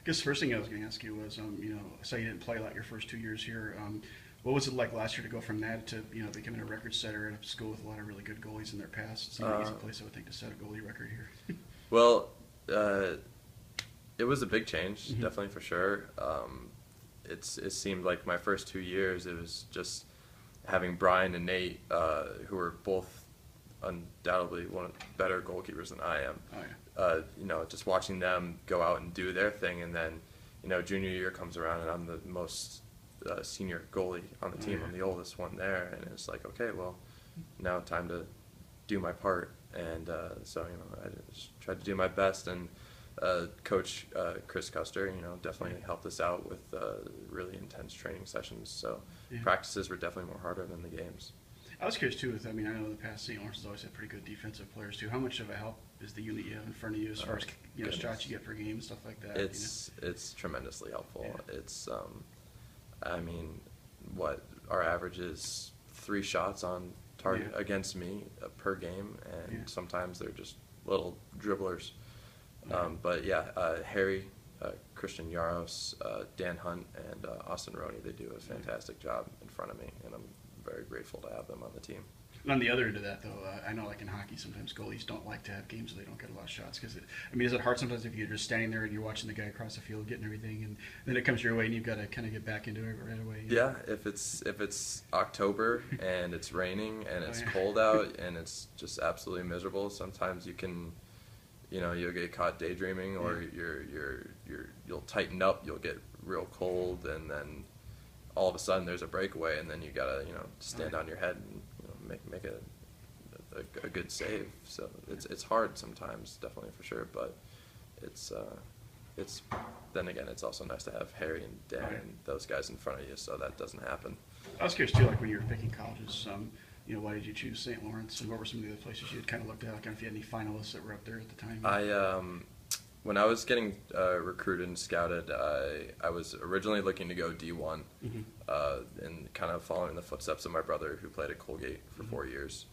guess the first thing I was going to ask you was, I saw you didn't play a lot your first 2 years here. What was it like last year to go from that to becoming a record setter at a school with a lot of really good goalies in their past? It's not an easy place, I would think, to set a goalie record here. Well, it was a big change, Mm-hmm. definitely for sure. It seemed like my first 2 years, it was just having Brian and Nate, who were both undoubtedly one of the better goalkeepers than I am. Oh, yeah. Just watching them go out and do their thing, and then, junior year comes around, and I'm the most senior goalie on the team. Yeah. I'm the oldest one there, and it's like, okay, well, now time to do my part. And so, I just tried to do my best, and Coach Chris Custer, definitely helped us out with really intense training sessions. So Yeah. practices were definitely more harder than the games. I was curious too. I know in the past St. Lawrence has always had pretty good defensive players too. How much of a help is the unit you have in front of you as far as goodness. shots you get per game and stuff like that? It's tremendously helpful. Yeah. It's what our average is 3 shots on target Yeah. against me per game, and Yeah. sometimes they're just little dribblers. Yeah. But yeah, Harry, Christian Yaros, Dan Hunt, and Austin Roney, they do a fantastic job in front of me, and I'm very grateful to have them on the team. And on the other end of that, though, I know like in hockey, sometimes goalies don't like to have games where they don't get a lot of shots because is it hard sometimes if you're just standing there and you're watching the guy across the field getting everything, and then it comes your way and you've got to kind of get back into it right away? Yeah, if it's October and it's raining and it's yeah. cold out and it's just absolutely miserable, sometimes you can, you'll get caught daydreaming, or you'll tighten up, you'll get real cold, and then all of a sudden there's a breakaway, and then you gotta stand on your head and make a good save. So it's hard sometimes, definitely for sure, but it's then again, it's also nice to have Harry and Dan Right. and those guys in front of you, so that doesn't happen. I was curious too, like when you were picking colleges, why did you choose St. Lawrence, and what were some of the other places you had kind of looked at? Like, if you had any finalists that were up there at the time? When I was getting recruited and scouted, I was originally looking to go D1, Mm-hmm. and kind of following the footsteps of my brother, who played at Colgate for 4 years.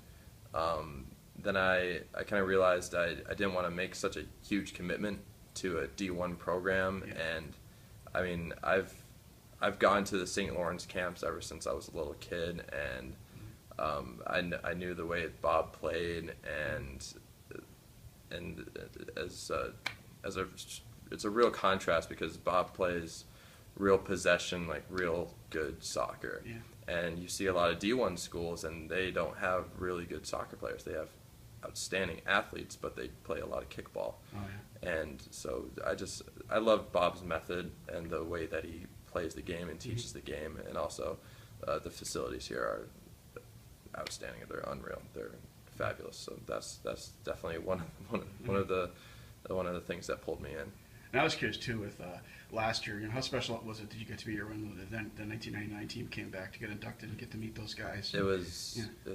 Then I kind of realized I didn't want to make such a huge commitment to a D1 program, Yeah. and I've gone to the St. Lawrence camps ever since I was a little kid, and I knew the way Bob played, and it's a real contrast because Bob plays real possession, like real good soccer. Yeah. And you see a lot of D1 schools, and they don't have really good soccer players. They have outstanding athletes, but they play a lot of kickball. Oh, yeah. And so I love Bob's method and the way that he plays the game and teaches the game, and also the facilities here are outstanding. They're unreal. They're fabulous. So that's definitely one of the things that pulled me in. And I was curious too with last year. How special was it? Did you get to be here when the 1999 team came back to get inducted and get to meet those guys? It was. Yeah.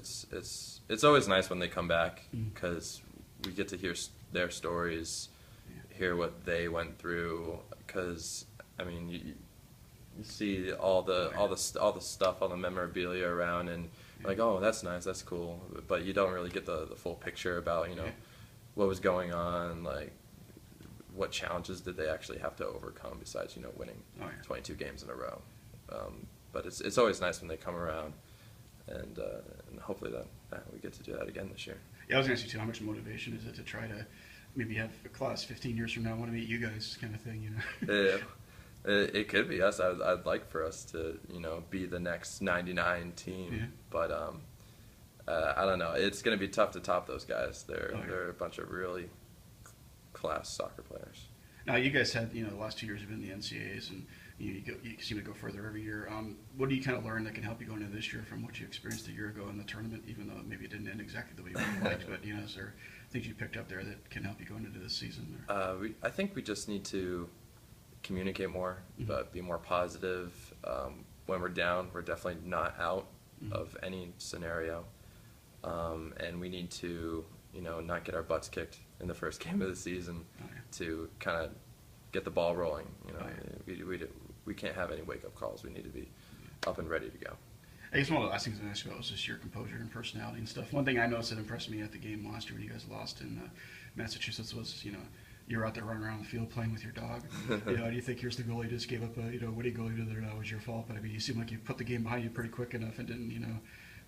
It's always nice when they come back, Mhm. because we get to hear their stories, hear what they went through. Because you see all the stuff, all the memorabilia around, and like, oh, that's nice, that's cool, but you don't really get the full picture about what was going on, like what challenges did they actually have to overcome besides winning Oh, yeah. 22 games in a row. But it's always nice when they come around, and hopefully that we get to do that again this year. Yeah, I was going to ask you too, how much motivation is it to try to maybe have a class 15 years from now want to meet you guys, kind of thing, Yeah. It could be us. I'd like for us to, be the next 99 team. Yeah. But I don't know. It's going to be tough to top those guys. Oh, yeah. They're a bunch of really class soccer players. Now, you guys had, the last 2 years have been the NCAAs, and you seem to go further every year. What do you kind of learn that can help you go into this year from what you experienced a year ago in the tournament, even though maybe it didn't end exactly the way you would have liked, but, is there things you picked up there that can help you going into this season? I think we just need to communicate more, but be more positive. When we're down, we're definitely not out of any scenario, and we need to not get our butts kicked in the first game of the season to kind of get the ball rolling. We can't have any wake up calls. We need to be up and ready to go. I guess one of the last things I asked about was just your composure and personality and stuff. One thing I noticed that impressed me at the game last year when you guys lost in Massachusetts was, you're out there running around the field playing with your dog. Do you think here's the goal, you just gave up a witty goal you did there, that was your fault. But I mean, you seem like you put the game behind you pretty quick enough and didn't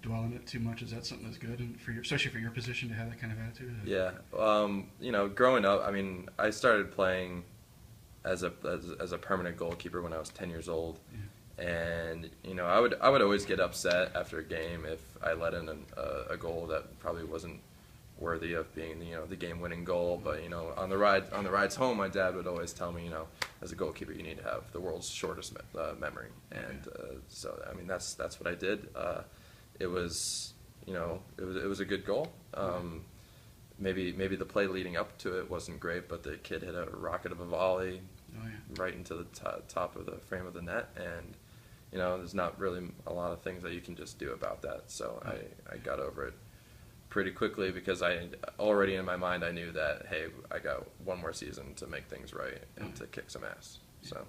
dwell on it too much. Is that something that's good, and especially for your position, to have that kind of attitude? Yeah, growing up, I mean, I started playing as a permanent goalkeeper when I was 10 years old, and I would always get upset after a game if I let in a goal that probably wasn't worthy of being the game-winning goal. But on the rides home, my dad would always tell me, as a goalkeeper, you need to have the world's shortest memory, and so I mean that's what I did. It was it was a good goal. Maybe the play leading up to it wasn't great, but the kid hit a rocket of a volley right into the top of the frame of the net, and there's not really a lot of things that you can just do about that. So I got over it pretty quickly, because I already in my mind I knew that, hey, I got one more season to make things right and to kick some ass. So.